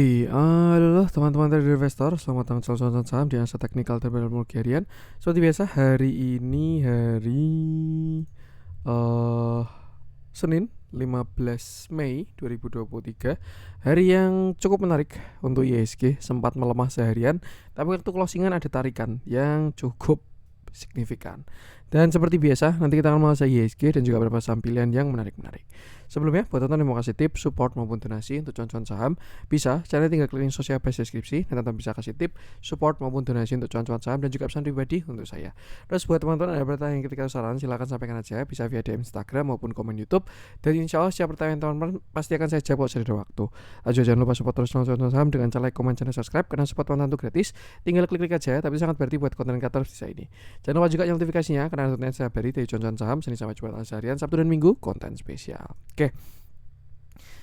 Halo teman-teman trader investor, selamat datang di channel saham di Analisa Teknikal Terbaru Harian. Seperti biasa hari ini hari Senin 15 Mei 2023. Hari yang cukup menarik untuk IHSG, sempat melemah seharian, tapi waktu closingan ada tarikan yang cukup signifikan. Dan seperti biasa nanti kita akan mengulas IHSG dan juga beberapa saham pilihan yang menarik-menarik. Sebelumnya, buat teman-teman yang mau kasih tips, support maupun donasi untuk cuan-cuan saham, bisa caranya tinggal klik link sosial base deskripsi dan teman-teman bisa kasih tip, support maupun donasi untuk cuan-cuan saham dan juga pesan pribadi untuk saya. Terus buat teman-teman ada pertanyaan yang ketika saran silahkan sampaikan aja, bisa via DM Instagram maupun komen YouTube. Dan insya Allah setiap pertanyaan teman-teman pasti akan saya jawab sesuai waktu. Aja jangan lupa support terus cuan-cuan saham dengan cara like, komen, channel subscribe karena support teman-teman itu gratis. Tinggal klik-klik aja, tapi sangat berarti buat konten kreator di saya ini. Jangan lupa juga notifikasinya karena notifikasi saya beri dari cuan-cuan saham Senin sampai Jumat seharian, Sabtu dan Minggu konten spesial. Oke.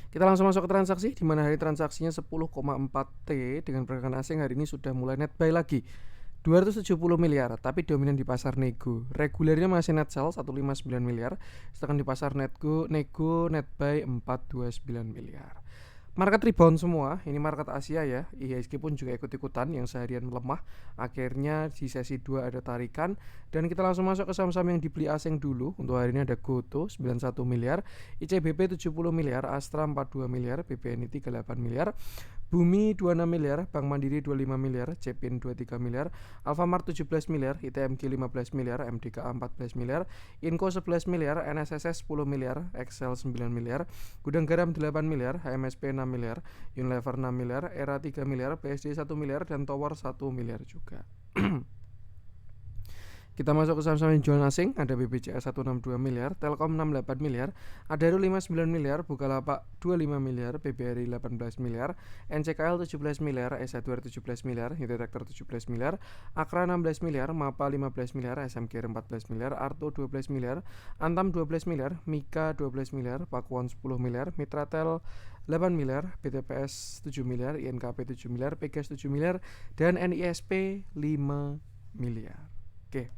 Kita langsung masuk ke transaksi, di mana hari transaksinya 10,4 T dengan pergerakan asing hari ini sudah mulai net buy lagi 270 miliar, tapi dominan di pasar nego. Regulernya masih net sell 159 miliar, sedangkan di pasar nego net buy 429 miliar. Market rebound semua, ini market Asia ya. IHSG pun juga ikut-ikutan yang seharian melemah. Akhirnya di sesi 2 ada tarikan. Dan kita langsung masuk ke saham-saham yang dibeli asing dulu. Untuk hari ini ada Goto 91 miliar, ICBP 70 miliar, Astra 42 miliar, BBNI 38 miliar, Bumi 26 miliar, Bank Mandiri 25 miliar, Cepin 23 miliar, Alfamart 17 miliar, ITMG 15 miliar, MDKA 14 miliar, Inco 11 miliar, NSSS 10 miliar, Excel 9 miliar, Gudang Garam 8 miliar, HMSP 6 miliar, Unilever 6 miliar, Era 3 miliar, PSD 1 miliar, dan Tower 1 miliar juga. Kita masuk ke saham-saham yang jualan asing, ada BBCA 162 miliar, Telkom 68 miliar, Adaro 59 miliar, Bukalapak 25 miliar, BBRI 18 miliar, NCKL 17 miliar, SA2 17 miliar, Unitractor 17 miliar, Akra 16 miliar, Mapa 15 miliar, SMG 14 miliar, Arto 12 miliar, Antam 12 miliar, Mika 12 miliar, Pakuan 10 miliar, Mitratel 8 miliar, BTPS 7 miliar, INKP 7 miliar, PGS 7 miliar, dan NISP 5 miliar. Oke.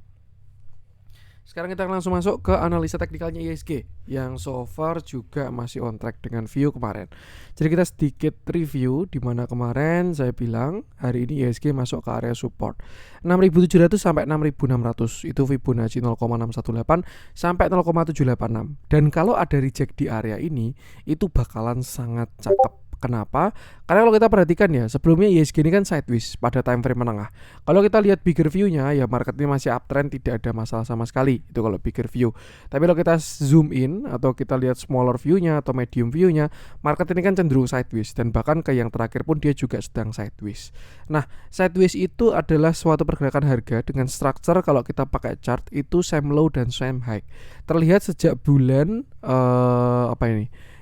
Sekarang kita langsung masuk ke analisa teknikalnya IHSG yang so far juga masih on track dengan view kemarin. Jadi kita sedikit review di mana kemarin saya bilang hari ini IHSG masuk ke area support 6.700 sampai 6.600, itu Fibonacci 0,618 sampai 0,786. Dan kalau ada reject di area ini itu bakalan sangat cakep. Kenapa? Karena kalau kita perhatikan ya, sebelumnya IHSG ini kan sideways pada time frame menengah. Kalau kita lihat bigger view-nya ya market ini masih uptrend, tidak ada masalah sama sekali. Itu kalau bigger view. Tapi kalau kita zoom in atau kita lihat smaller view-nya atau medium view-nya, market ini kan cenderung sideways dan bahkan ke yang terakhir pun dia juga sedang sideways. Nah, sideways itu adalah suatu pergerakan harga dengan structure kalau kita pakai chart itu same low dan same high. Terlihat sejak bulan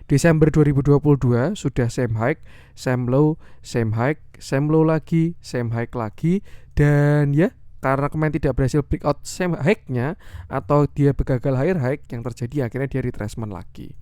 Desember 2022 sudah same high, same low, same high, same low lagi, same high lagi. Dan ya karena kemarin tidak berhasil breakout same high-nya atau dia begagal higher high, yang terjadi akhirnya dia retracement lagi.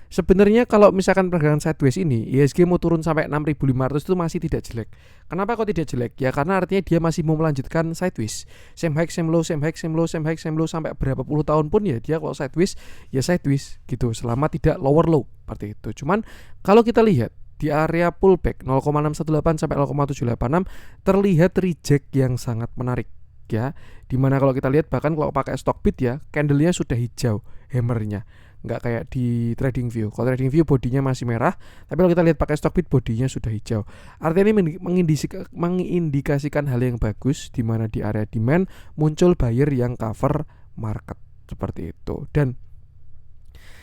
Sebenarnya kalau misalkan pergerakan sideways ini IHSG mau turun sampai 6.500 itu masih tidak jelek. Kenapa kok tidak jelek? Ya karena artinya dia masih mau melanjutkan sideways. Same high, same low, same high, same low, same high, same low sampai berapa puluh tahun pun ya dia kalau sideways ya sideways gitu selama tidak lower low seperti itu. Cuman kalau kita lihat di area pullback 0,618 sampai 0,786 terlihat reject yang sangat menarik ya. Dimana kalau kita lihat bahkan kalau pakai stock bid ya candlenya sudah hijau hammernya, nggak kayak di trading view. Kalau trading view bodinya masih merah, tapi kalau kita lihat pakai stock bid bodinya sudah hijau. Artinya ini mengindikasikan hal yang bagus di mana di area demand muncul buyer yang cover market seperti itu. Dan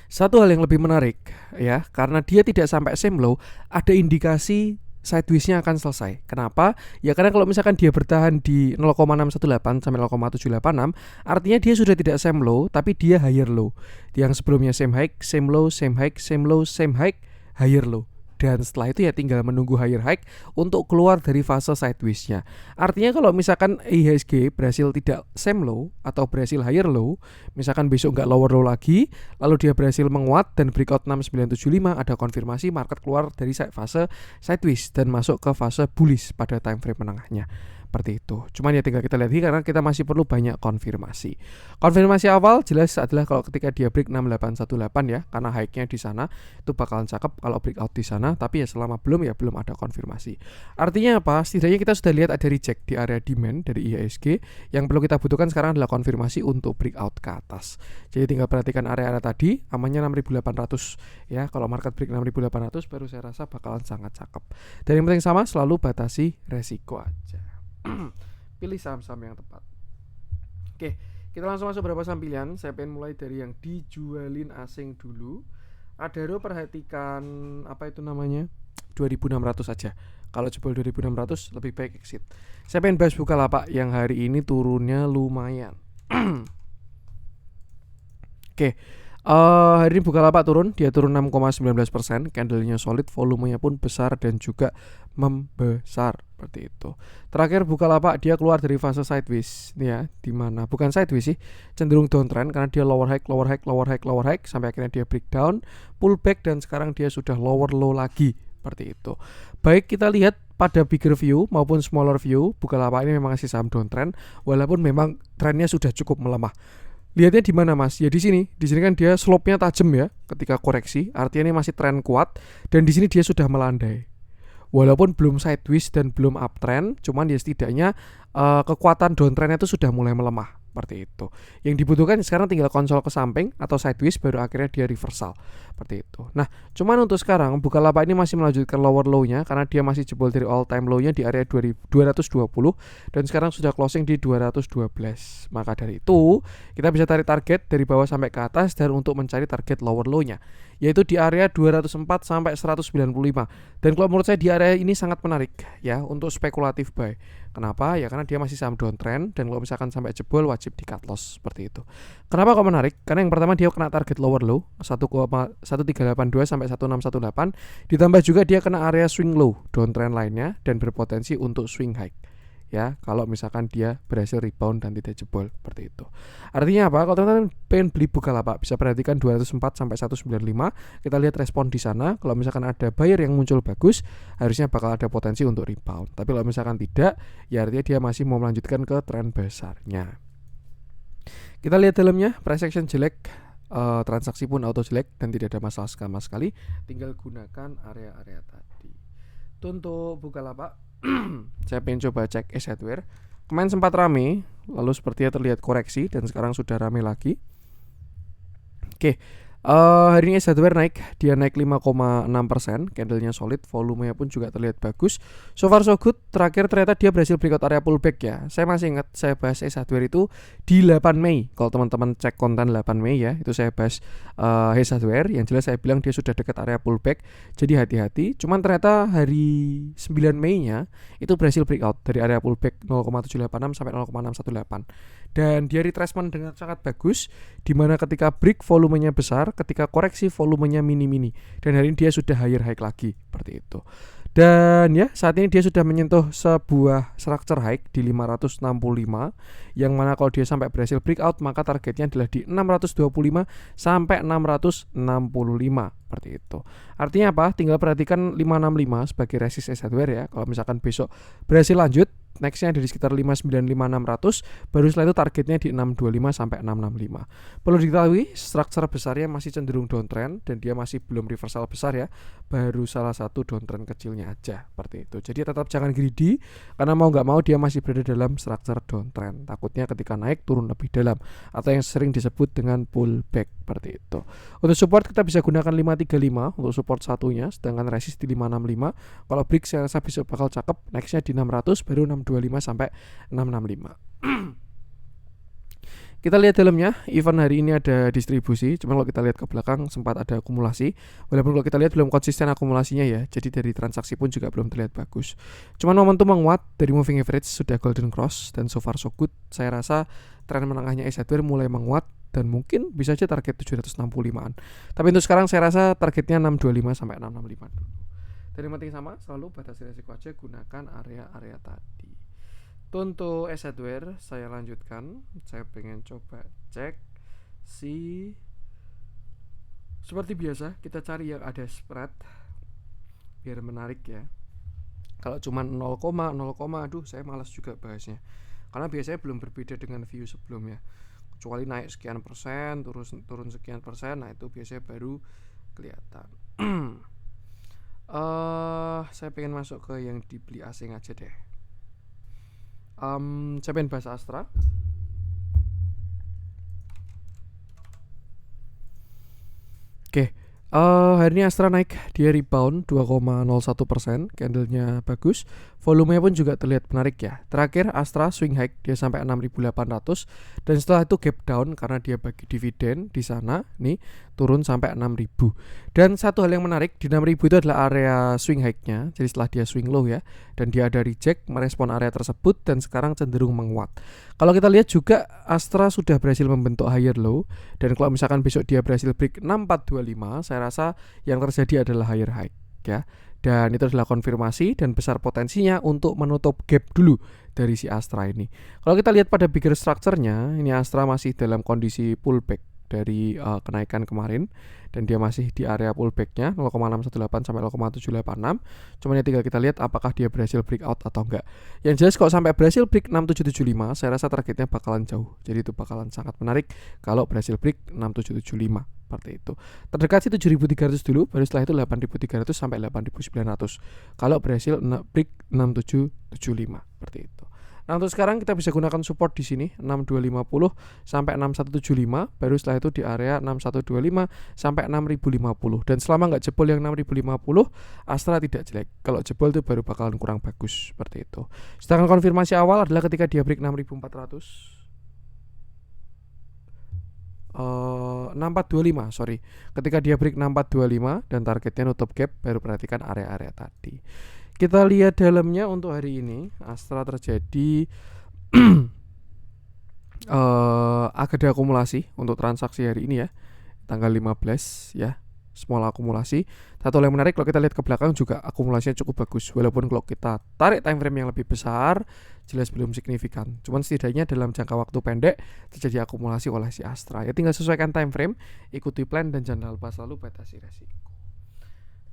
satu hal yang lebih menarik ya, karena dia tidak sampai same low, ada indikasi sideways-nya akan selesai. Kenapa? Ya karena kalau misalkan dia bertahan di 0,618 sampai 0,786, artinya dia sudah tidak same low, tapi dia higher low. Yang sebelumnya same high, same low, same high, same low, same high, higher low. Dan setelah itu ya tinggal menunggu higher high untuk keluar dari fase sideways-nya. Artinya kalau misalkan IHSG berhasil tidak same low atau berhasil higher low, misalkan besok nggak lower low lagi, lalu dia berhasil menguat dan breakout 6975, ada konfirmasi market keluar dari fase sideways dan masuk ke fase bullish pada time frame menengahnya. seperti itu. Cuman ya tinggal kita lihat karena kita masih perlu banyak konfirmasi. Konfirmasi awal jelas adalah kalau ketika dia break 6818 ya, karena high-nya di sana itu bakalan cakep kalau breakout di sana, tapi ya selama belum ada konfirmasi. Artinya apa? Setidaknya kita sudah lihat ada reject di area demand dari IHSG. Yang perlu kita butuhkan sekarang adalah konfirmasi untuk breakout ke atas. Jadi tinggal perhatikan area-area tadi, amannya 6800 ya. Kalau market break 6800 baru saya rasa bakalan sangat cakep. Dan yang penting sama, selalu batasi resiko aja. Pilih saham-saham yang tepat. Oke, kita langsung masuk beberapa saham pilihan. Saya pengen mulai dari yang dijualin asing dulu. Adaro perhatikan apa itu namanya 2600 aja. Kalau jebol 2600 lebih baik exit. Saya pengen bahas Bukalapak yang hari ini turunnya lumayan. Oke, hari ini Bukalapak turun, dia turun 6,19%, candlenya solid, volumenya pun besar dan juga membesar seperti itu. Terakhir Bukalapak dia keluar dari fase sideways ya, dimana bukan sideways sih, cenderung downtrend karena dia lower high sampai akhirnya dia breakdown, pullback dan sekarang dia sudah lower low lagi seperti itu. Baik kita lihat pada bigger view maupun smaller view, Bukalapak ini memang masih saham downtrend walaupun memang trennya sudah cukup melemah. Lihatnya di mana Mas? Ya di sini. Di sini kan dia slope-nya tajam ya ketika koreksi. Artinya ini masih tren kuat dan di sini dia sudah melandai. Walaupun belum sideways dan belum uptrend, cuman dia setidaknya kekuatan downtrendnya itu sudah mulai melemah seperti itu. Yang dibutuhkan sekarang tinggal konsol ke samping atau sideways baru akhirnya dia reversal seperti itu. Nah, cuman untuk sekarang Bukalapak ini masih melanjutkan lower low-nya karena dia masih jebol dari all time low-nya di area 220 dan sekarang sudah closing di 212. Maka dari itu, kita bisa tarik target dari bawah sampai ke atas dan untuk mencari target lower low-nya yaitu di area 204 sampai 195. Dan kalau menurut saya di area ini sangat menarik ya untuk spekulatif buy. Kenapa? Ya karena dia masih saham downtrend dan kalau misalkan sampai jebol wajib di cut loss seperti itu. Kenapa kok menarik? Karena yang pertama dia kena target lower low 1,1382 sampai 1618, ditambah juga dia kena area swing low downtrend lainnya dan berpotensi untuk swing high. Ya, kalau misalkan dia berhasil rebound dan tidak jebol seperti itu. Artinya apa? Kalau teman-teman pengen beli Bukalapak bisa perhatikan 204 sampai 195. Kita lihat respon di sana. Kalau misalkan ada buyer yang muncul bagus, harusnya bakal ada potensi untuk rebound. Tapi kalau misalkan tidak, ya artinya dia masih mau melanjutkan ke tren besarnya. Kita lihat dalamnya, price action jelek, transaksi pun auto jelek dan tidak ada masalah sama sekali. Tinggal gunakan area-area tadi. Itu untuk Bukalapak. Saya pengen coba cek Ace Hardware. Kemarin sempat rame, lalu sepertinya terlihat koreksi dan sekarang sudah rame lagi. Oke, hari ini Ace Hardware naik, dia naik 5,6%, candlenya solid, volumenya pun juga terlihat bagus. So far so good. Terakhir ternyata dia berhasil breakout area pullback ya. Saya masih ingat saya bahas Ace Hardware itu di 8 Mei. Kalau teman-teman cek konten 8 Mei ya, itu saya bahas Ace Hardware. Yang jelas saya bilang dia sudah dekat area pullback, jadi hati-hati. Cuman ternyata hari 9 Mei-nya itu berhasil breakout dari area pullback 0,786 sampai 0,618. Dan dia retracement dengan sangat bagus, dimana ketika break volumenya besar, ketika koreksi volumenya mini-mini, dan hari ini dia sudah higher high lagi seperti itu. Dan ya saat ini dia sudah menyentuh sebuah structure high di 565, yang mana kalau dia sampai berhasil breakout maka targetnya adalah di 625 sampai 665 seperti itu. Artinya apa? Tinggal perhatikan 565 sebagai resist Ace Hardware ya. Kalau misalkan besok berhasil lanjut, nextnya ada di sekitar 595-600, baru setelah itu targetnya di 625 sampai 665. Perlu diketahui struktur besarnya masih cenderung downtrend dan dia masih belum reversal besar ya, baru salah satu downtrend kecilnya aja seperti itu. Jadi tetap jangan greedy karena mau nggak mau dia masih berada dalam struktur downtrend. Takutnya ketika naik turun lebih dalam atau yang sering disebut dengan pullback seperti itu. Untuk support kita bisa gunakan 535 untuk support satunya, sedangkan resist di 565. Kalau break saya rasa bisa bakal cakep, nextnya di 600 baru 625 sampai 665. Kita lihat dalamnya, event hari ini ada distribusi, cuma kalau kita lihat ke belakang sempat ada akumulasi. Walaupun kalau kita lihat belum konsisten akumulasinya ya, jadi dari transaksi pun juga belum terlihat bagus. Cuman momentum menguat dari moving average sudah golden cross dan so far so good. Saya rasa tren menengahnya Ace Hardware mulai menguat dan mungkin bisa aja target 765-an. Tapi untuk sekarang saya rasa targetnya 625 sampai 665 dulu. Dan yang penting sama, selalu batasi resiko aja, gunakan area-area tadi. Untuk Ace Hardware saya lanjutkan. Saya pengen coba cek seperti biasa kita cari yang ada spread biar menarik ya. Kalau cuma 0, aduh saya malas juga bahasnya. Karena biasanya belum berbeda dengan view sebelumnya. Kecuali naik sekian persen, turun sekian persen, nah itu biasanya baru kelihatan. Saya pengen masuk ke yang dibeli asing aja deh. Saya pengen bahas Astra. Oke, hari ini Astra naik, dia rebound 2,01%, candlenya bagus, volumenya pun juga terlihat menarik ya. Terakhir Astra swing high dia sampai 6.800 dan setelah itu gap down karena dia bagi dividen di sana, nih turun sampai 6.000. Dan satu hal yang menarik di 6.000 itu adalah area swing high-nya. Jadi setelah dia swing low ya, dan dia ada reject merespon area tersebut dan sekarang cenderung menguat. Kalau kita lihat juga Astra sudah berhasil membentuk higher low, dan kalau misalkan besok dia berhasil break 6425, saya rasa yang terjadi adalah higher high ya. Dan itu adalah konfirmasi dan besar potensinya untuk menutup gap dulu dari si Astra ini. Kalau kita lihat pada bigger structure-nya, ini Astra masih dalam kondisi pullback dari kenaikan kemarin, dan dia masih di area pullback-nya 0,618 sampai 0,786. Cuman ya tinggal kita lihat apakah dia berhasil breakout atau enggak. Yang jelas kalau sampai berhasil break 6775, saya rasa targetnya bakalan jauh. Jadi itu bakalan sangat menarik kalau berhasil break 6775 seperti itu. Terdekat sih 7300 dulu, baru setelah itu 8300 sampai 8900. Kalau berhasil break 6775 seperti itu. Nah, untuk sekarang kita bisa gunakan support di sini 6250 sampai 6175, baru setelah itu di area 6125 sampai 6050. Dan selama nggak jebol yang 6050, Astra tidak jelek. Kalau jebol itu baru bakalan kurang bagus seperti itu. Sedangkan konfirmasi awal adalah ketika dia break 6400. 6425, sorry. Ketika dia break 6425 dan targetnya nutup gap, baru perhatikan area-area tadi. Kita lihat dalamnya untuk hari ini, Astra terjadi agak ada akumulasi untuk transaksi hari ini ya, tanggal 15 ya, small akumulasi. Satu yang menarik kalau kita lihat ke belakang juga akumulasinya cukup bagus, walaupun kalau kita tarik time frame yang lebih besar jelas belum signifikan. Cuman setidaknya dalam jangka waktu pendek terjadi akumulasi oleh si Astra. Ya tinggal sesuaikan time frame, ikuti plan dan jangan lupa selalu batasi resiko.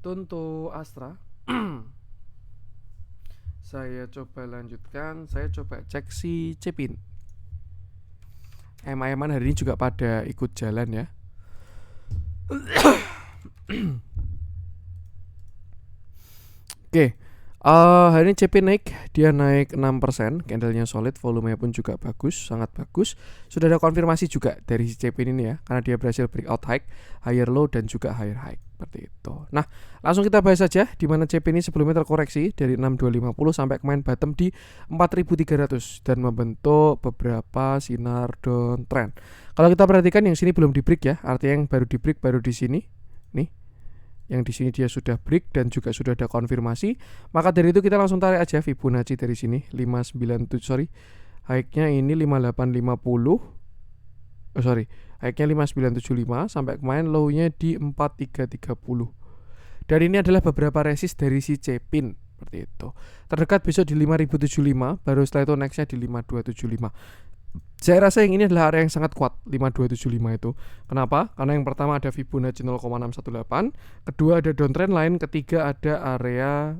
Untuk Astra saya coba lanjutkan, saya coba cek si Cepin. EMA-EMA hari ini juga pada ikut jalan ya. Oke, hari ini Cepin naik, dia naik 6%, candlenya solid, volumenya pun juga bagus, sangat bagus. Sudah ada konfirmasi juga dari si Cepin ini ya, karena dia berhasil breakout high, higher low dan juga higher high seperti itu. Nah, langsung kita bahas saja di mana Cepin ini sebelumnya terkoreksi dari 6250 sampai kemarin bottom di 4300 dan membentuk beberapa sinar downtrend. Kalau kita perhatikan yang sini belum di break ya, artinya yang baru di break baru di sini. Nih. Yang di sini dia sudah break dan juga sudah ada konfirmasi. Maka dari itu kita langsung tarik aja Fibonacci dari sini 597, sorry. High-nya ini 5850. High-nya 5975 sampai kemarin low-nya di 4330. Dan ini adalah beberapa resist dari si Cepin seperti itu. Terdekat besok di 5075, baru setelah itu next-nya di 5275. Saya rasa yang ini adalah area yang sangat kuat 5275 itu. Kenapa? Karena yang pertama ada Fibonacci 0,618, kedua ada downtrend line, ketiga ada area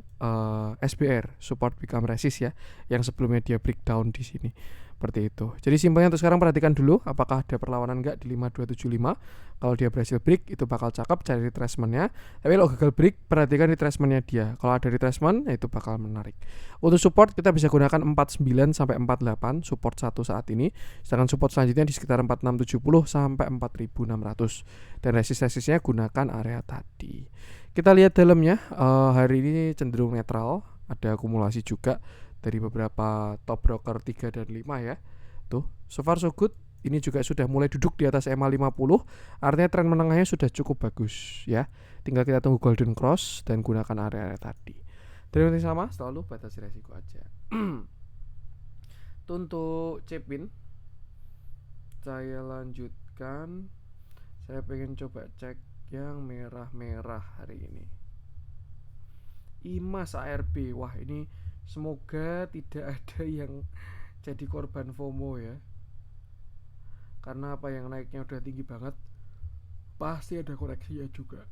SBR, support become resist ya, yang sebelumnya dia breakdown di sini. Seperti itu. Jadi simpelnya untuk sekarang perhatikan dulu apakah ada perlawanan enggak di 5275. Kalau dia berhasil break itu bakal cakep, cari retracement-nya. Tapi kalau gagal break perhatikan retracement-nya dia. Kalau ada retracement itu bakal menarik. Untuk support kita bisa gunakan 49 sampai 48 support satu saat ini. Sedangkan support selanjutnya di sekitar 4670 sampai 4600. Dan resist-resistnya gunakan area tadi. Kita lihat dalamnya, hari ini cenderung netral, ada akumulasi juga dari beberapa top broker 3 dan 5 ya. Tuh, so far so good. Ini juga sudah mulai duduk di atas EMA 50. Artinya tren menengahnya sudah cukup bagus ya. Tinggal kita tunggu golden cross dan gunakan area-area tadi. Dan yang sama selalu batasi resiko aja. Untuk Cepin saya lanjutkan. Saya pengen coba cek yang merah-merah hari ini. IMAS ARB. Wah, ini semoga tidak ada yang jadi korban FOMO ya. Karena apa, yang naiknya udah tinggi banget, pasti ada koreksinya juga.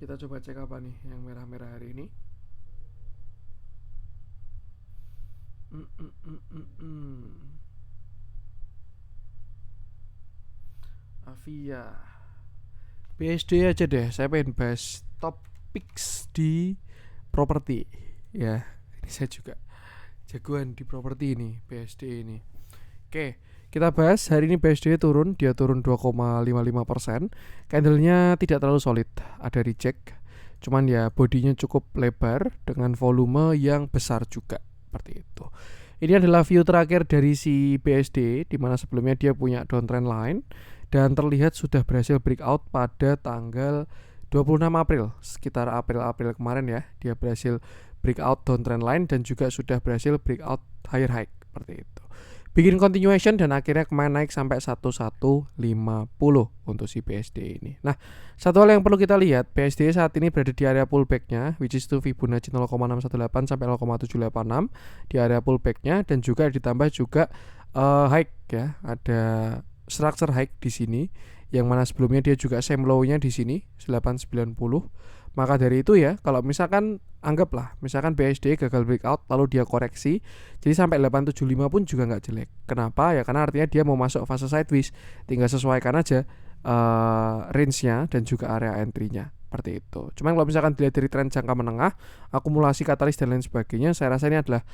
Kita coba cek apa nih yang merah-merah hari ini. Avia, BSD aja deh. Saya pengen bahas top picks di properti. Ya, ini saya juga jagoan di properti ini, BSD ini. Oke, kita bahas hari ini BSD turun, dia turun 2,55%. Candlenya tidak terlalu solid, ada reject. Cuman ya bodinya cukup lebar dengan volume yang besar juga, seperti itu. Ini adalah view terakhir dari si BSD, di mana sebelumnya dia punya downtrend line dan terlihat sudah berhasil breakout pada tanggal 26 April, sekitar April kemarin ya. Dia berhasil breakout downtrend line dan juga sudah berhasil breakout higher high, seperti itu. Bikin continuation dan akhirnya kemarin naik sampai 1150 untuk si BSD ini. Nah, satu hal yang perlu kita lihat, BSD saat ini berada di area pullbacknya, which is to Fibonacci 0,618 sampai 0,786 di area pullbacknya, dan juga ditambah juga high ya, ada structure high di sini, yang mana sebelumnya dia juga same low-nya di sini 890. Maka dari itu ya, kalau misalkan anggaplah misalkan BSD gagal breakout lalu dia koreksi, jadi sampai 875 pun juga nggak jelek. Kenapa? Ya karena artinya dia mau masuk fase sideways, tinggal sesuaikan aja range-nya dan juga area entry-nya, seperti itu. Cuman kalau misalkan dilihat dari tren jangka menengah, akumulasi katalis dan lain sebagainya, saya rasa ini adalah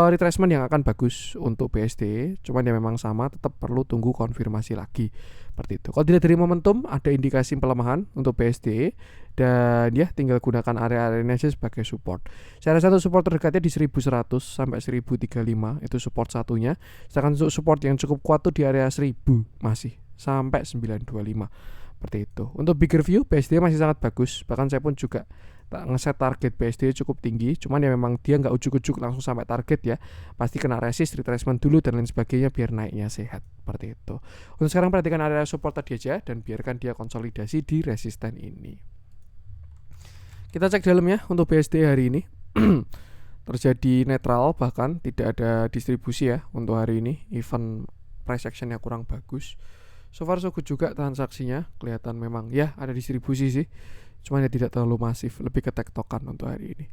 retracement yang akan bagus untuk BSD. Cuman ya memang sama, tetap perlu tunggu konfirmasi lagi, seperti itu. Kalau dilihat dari momentum, ada indikasi pelemahan untuk BSD, dan ya tinggal gunakan area-area ini aja sebagai support. Saya rasa untuk support terdekatnya di 1100 sampai 1035, itu support satunya. Sedangkan untuk support yang cukup kuat tuh di area 1000 masih sampai 925, seperti itu. Untuk bigger view, BSD masih sangat bagus. Bahkan saya pun juga ngeset target BSD cukup tinggi. Cuman ya memang dia nggak ujuk-ujuk langsung sampai target ya. Pasti kena resist, retracement dulu dan lain sebagainya biar naiknya sehat, seperti itu. Untuk sekarang perhatikan area support tadi aja dan biarkan dia konsolidasi di resisten ini. Kita cek dalamnya untuk BSD hari ini. Terjadi netral, bahkan tidak ada distribusi ya untuk hari ini. Even price actionnya kurang bagus. So far so good juga transaksinya, kelihatan memang ya ada distribusi sih, cuman ya tidak terlalu masif, lebih ke tektokan untuk hari ini.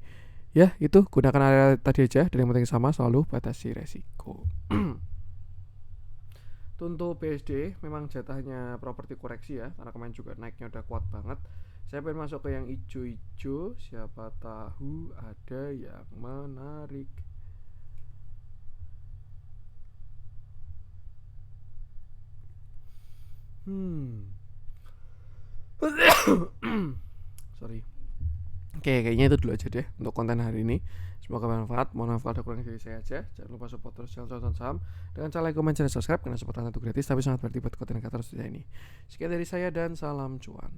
Ya itu, gunakan area tadi aja, dan yang penting sama, selalu batasi resiko. Untuk BSD memang jatahnya properti koreksi ya, karena kemarin juga naiknya udah kuat banget. Saya pengen masuk ke yang hijau-hijau, siapa tahu ada yang menarik. Sorry. Oke, kayaknya itu dulu aja deh untuk konten hari ini. Semoga bermanfaat. Mohon maaf kalau ada kurang dari saya aja. Jangan lupa support terus channel Cuan Saham dengan cara like, komen, dan subscribe, karena support itu gratis tapi sangat berarti buat konten kreator seperti ini. Sekian dari saya dan salam cuan.